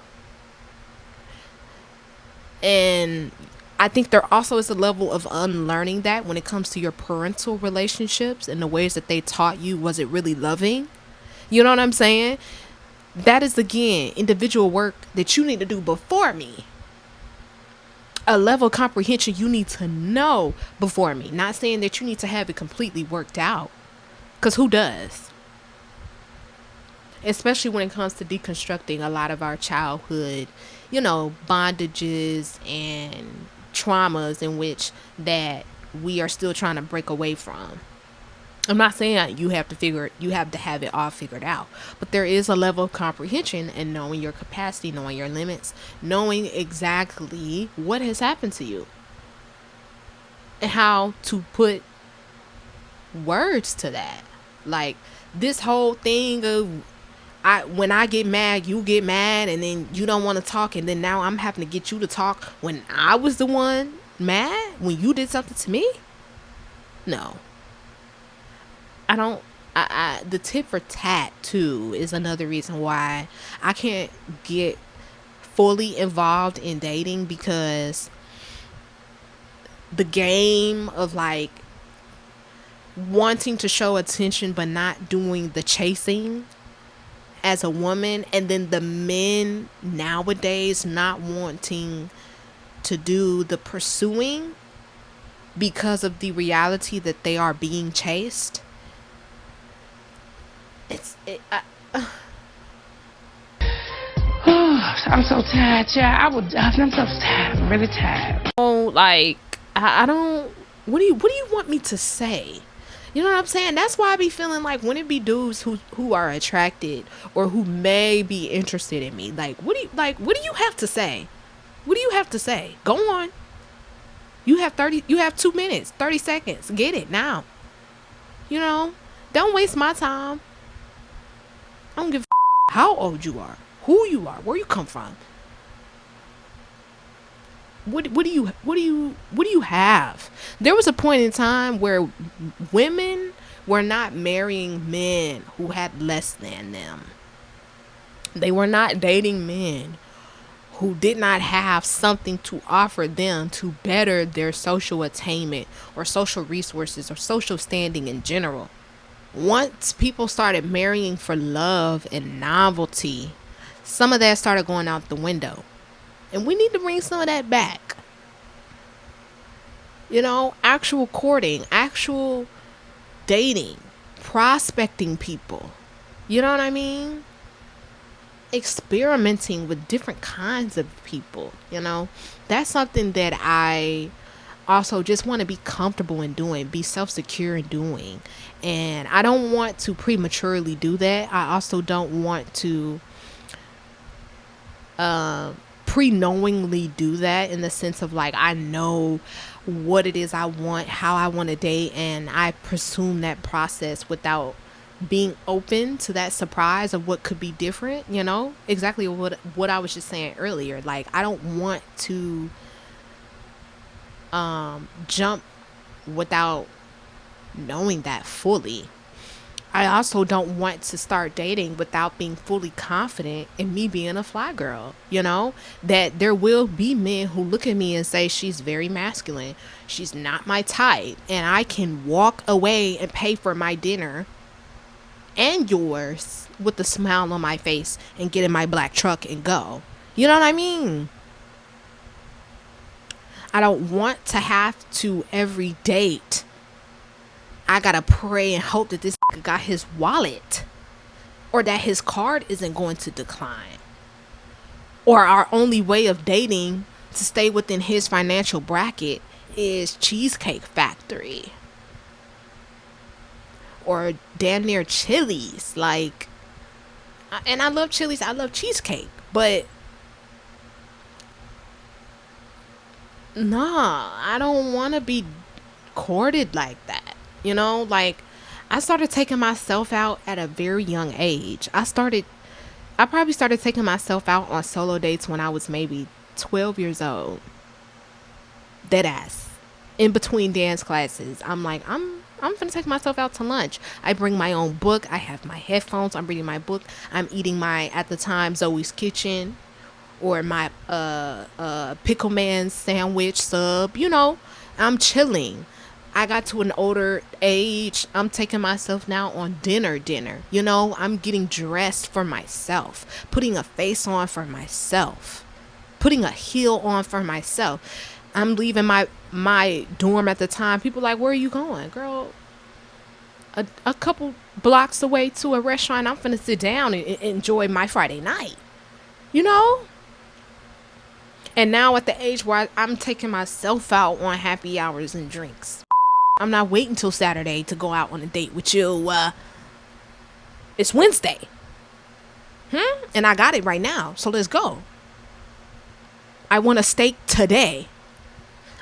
And I think there also is a level of unlearning that when it comes to your parental relationships and the ways that they taught you. Was it really loving? You know what I'm saying? That is, again, individual work that you need to do before me. A level of comprehension you need to know before me. Not saying that you need to have it completely worked out. Because who does? Especially when it comes to deconstructing a lot of our childhood, bondages and traumas in which that we are still trying to break away from. I'm not saying you have to have it all figured out, but there is a level of comprehension and knowing your capacity, knowing your limits, knowing exactly what has happened to you and how to put words to that. Like this whole thing of when I get mad, you get mad, and then you don't want to talk, and then now I'm having to get you to talk when I was the one mad when you did something to me. No. The tit for tat too is another reason why I can't get fully involved in dating, because the game of like wanting to show attention but not doing the chasing as a woman, and then the men nowadays not wanting to do the pursuing because of the reality that they are being chased. I'm so tired, yeah. I'm so tired. I'm really tired. Oh, like I don't. What do you want me to say? You know what I'm saying? That's why I be feeling like when it be dudes who are attracted or who may be interested in me, like what do you have to say? What do you have to say? Go on. You have 2 minutes, 30 seconds. Get it now. Don't waste my time. I don't give a how old you are, who you are, where you come from. What do you have? There was a point in time where women were not marrying men who had less than them. They were not dating men who did not have something to offer them to better their social attainment or social resources or social standing in general. Once people started marrying for love and novelty, some of that started going out the window. And we need to bring some of that back. Actual courting, actual dating, prospecting people. You know what I mean? Experimenting with different kinds of people. That's something that I also just want to be comfortable in doing, be self-secure in doing. And I don't want to prematurely do that. I also don't want to pre-knowingly do that, in the sense of like I know what it is I want, how I want to date, and I presume that process without being open to that surprise of what could be different. Exactly what I was just saying earlier. Like I don't want to jump without knowing that fully. I also don't want to start dating without being fully confident in me being a fly girl. That there will be men who look at me and say she's very masculine, she's not my type, and I can walk away and pay for my dinner and yours with a smile on my face and get in my black truck and go. You know what I mean? I don't want to have to every date. I gotta pray and hope that this got his wallet, or that his card isn't going to decline, or our only way of dating to stay within his financial bracket is Cheesecake Factory or damn near Chili's. Like, and I love Chili's, I love cheesecake, but nah, I don't want to be courted like that. You know, like, I started taking myself out at a very young age. I probably started taking myself out on solo dates when I was maybe 12 years old. Dead ass. In between dance classes, I'm like, I'm finna take myself out to lunch. I bring my own book. I have my headphones. I'm reading my book. I'm eating my, at the time, Zoe's Kitchen, or my Pickle Man sandwich sub. You know, I'm chilling. I got to an older age. I'm taking myself now on dinner. You know, I'm getting dressed for myself, putting a face on for myself, putting a heel on for myself. I'm leaving my dorm at the time. People like, where are you going, girl? A couple blocks away to a restaurant. I'm finna sit down and enjoy my Friday night. You know? And now at the age where I'm taking myself out on happy hours and drinks. I'm not waiting till Saturday to go out on a date with you. It's Wednesday. And I got it right now. So let's go. I want a steak today.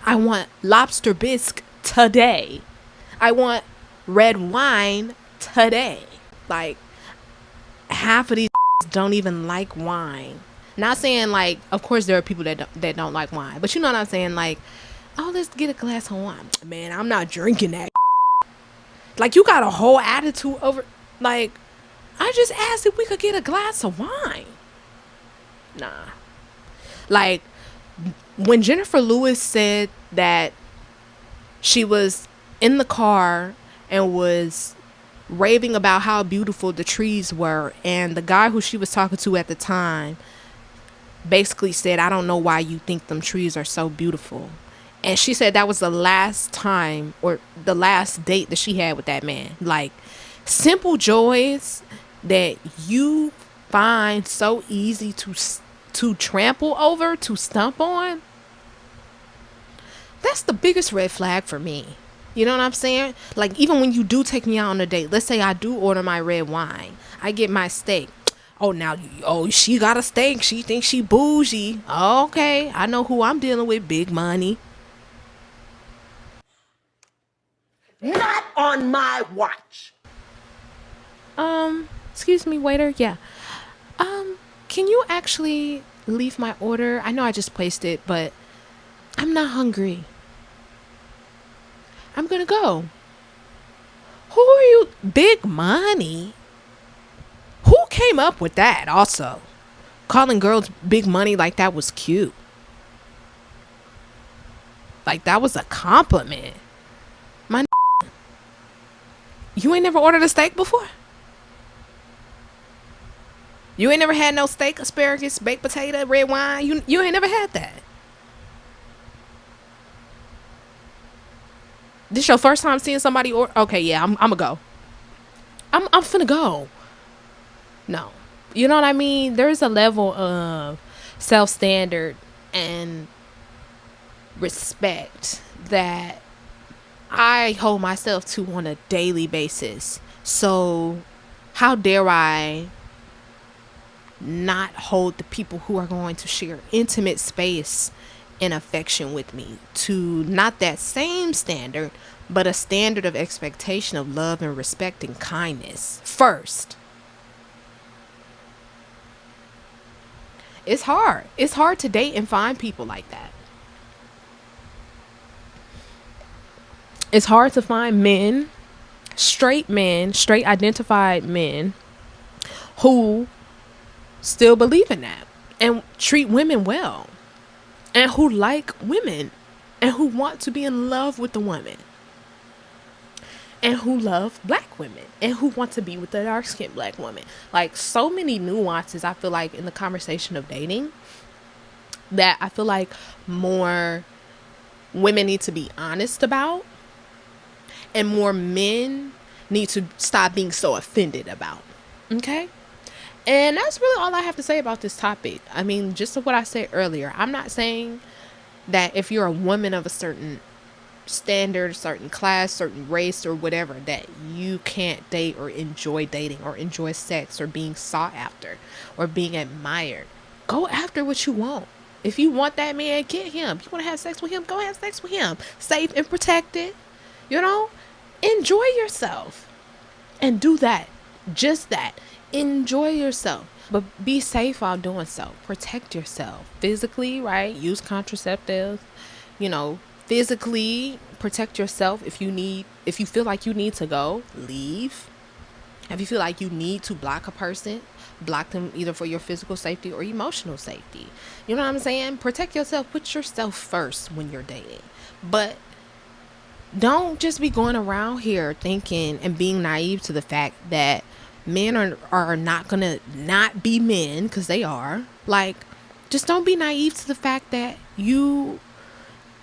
I want lobster bisque today. I want red wine today. Like, half of these don't even like wine. Not saying, like, of course there are people that don't like wine, but you know what I'm saying? Like, oh, let's get a glass of wine. Man, I'm not drinking that. Like, you got a whole attitude over, like, I just asked if we could get a glass of wine. Nah. Like, when Jennifer Lewis said that she was in the car and was raving about how beautiful the trees were, and the guy who she was talking to at the time basically said, I don't know why you think them trees are so beautiful. And she said that was the last time, or the last date that she had with that man. Like, simple joys that you find so easy to trample over, to stump on. That's the biggest red flag for me. You know what I'm saying? Like, even when you do take me out on a date, let's say I do order my red wine, I get my steak. Oh, she got a steak. She thinks she bougie. Okay, I know who I'm dealing with. Big money. Not on my watch. Excuse me, waiter. Yeah. Can you actually leave my order? I know I just placed it, but I'm not hungry. I'm gonna go. Who are you? Big money? Who came up with that also? Calling girls big money like that was cute. Like that was a compliment. You ain't never ordered a steak before? You ain't never had no steak, asparagus, baked potato, red wine? You ain't never had that? This your first time seeing somebody order? Okay, yeah, I'm gonna go. I'm finna go. No. You know what I mean? There's a level of self-standard and respect that I hold myself to on a daily basis. So how dare I not hold the people who are going to share intimate space and affection with me to not that same standard, but a standard of expectation of love and respect and kindness first. It's hard. It's hard to date and find people like that. It's hard to find men, straight identified men who still believe in that and treat women well, and who like women and who want to be in love with the woman. and who love black women and who want to be with the dark-skinned black woman. Like, so many nuances, I feel like, in the conversation of dating that I feel like more women need to be honest about, and more men need to stop being so offended about. Okay? And that's really all I have to say about this topic. I mean, just what I said earlier, I'm not saying that if you're a woman of a certain standard, certain class, certain race, or whatever, that you can't date or enjoy dating or enjoy sex or being sought after or being admired. Go after what you want. If you want that man, get him. You want to have sex with him, go have sex with him. Safe and protected. You know? Enjoy yourself. And do that. Just that. Enjoy yourself. But be safe while doing so. Protect yourself. Physically, right? Use contraceptives. You know, physically protect yourself. If you feel like you need to go, leave. If you feel like you need to block a person, block them either for your physical safety or emotional safety. You know what I'm saying? Protect yourself. Put yourself first when you're dating. But don't just be going around here thinking and being naive to the fact that men are not gonna not be men, because they are. Like, just don't be naive to the fact that you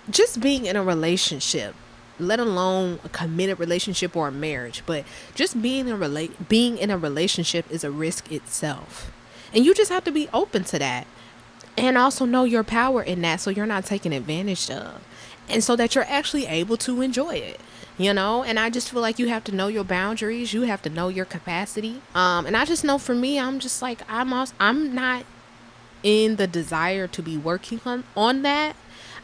just being in a relationship, let alone a committed relationship or a marriage, but just being in a relationship is a risk itself. And you just have to be open to that. And also know your power in that, so you're not taken advantage of. And so that you're actually able to enjoy it. You know, and I just feel like you have to know your boundaries. You have to know your capacity. And I just know for me, I'm just like, I'm not in the desire to be working on that.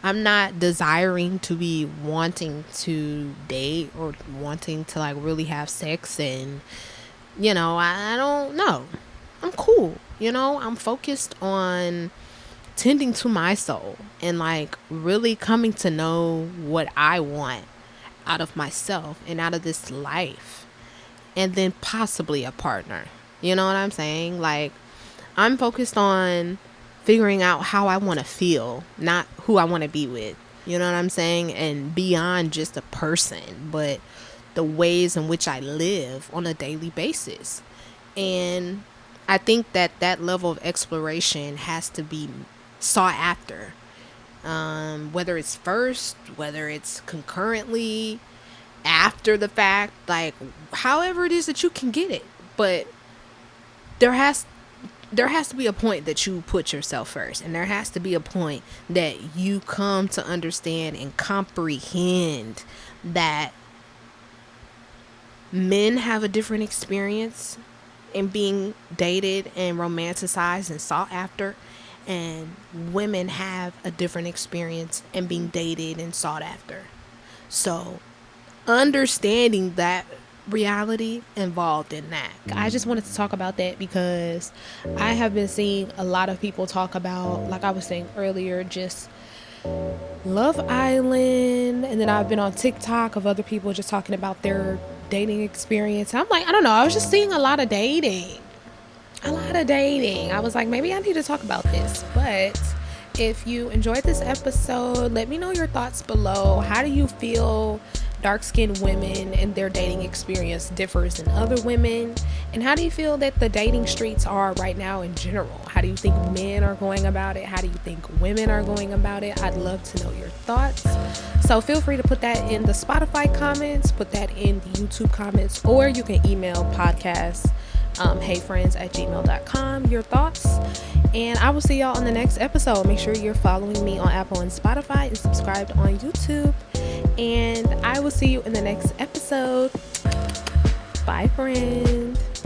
I'm not desiring to be wanting to date or wanting to like really have sex. And, you know, I don't know. I'm cool. You know, I'm focused on tending to my soul and like really coming to know what I want out of myself and out of this life, and then possibly a partner. You know what I'm saying? Like, I'm focused on figuring out how I want to feel, not who I want to be with. You know what I'm saying? And beyond just a person, but the ways in which I live on a daily basis. And I think that that level of exploration has to be sought after. Whether it's first, whether it's concurrently, after the fact, like however it is that you can get it. But there has to be a point that you put yourself first, and there has to be a point that you come to understand and comprehend that men have a different experience in being dated and romanticized and sought after, and women have a different experience in being dated and sought after. So understanding that reality involved in that, I just wanted to talk about that because I have been seeing a lot of people talk about, like I was saying earlier, just Love Island, and then I've been on TikTok of other people just talking about their dating experience. I'm like, I don't know, I was just seeing a lot of dating. I was like, maybe I need to talk about this. But if you enjoyed this episode, let me know your thoughts below. How do you feel dark-skinned women and their dating experience differs than other women? And how do you feel that the dating streets are right now in general? How do you think men are going about it? How do you think women are going about it? I'd love to know your thoughts. So feel free to put that in the Spotify comments, put that in the YouTube comments, or you can email podcast heyfriends@gmail.com your thoughts. And I will see y'all on the next episode. Make sure you're following me on Apple and Spotify and subscribed on YouTube. And I will see you in the next episode. Bye, friends.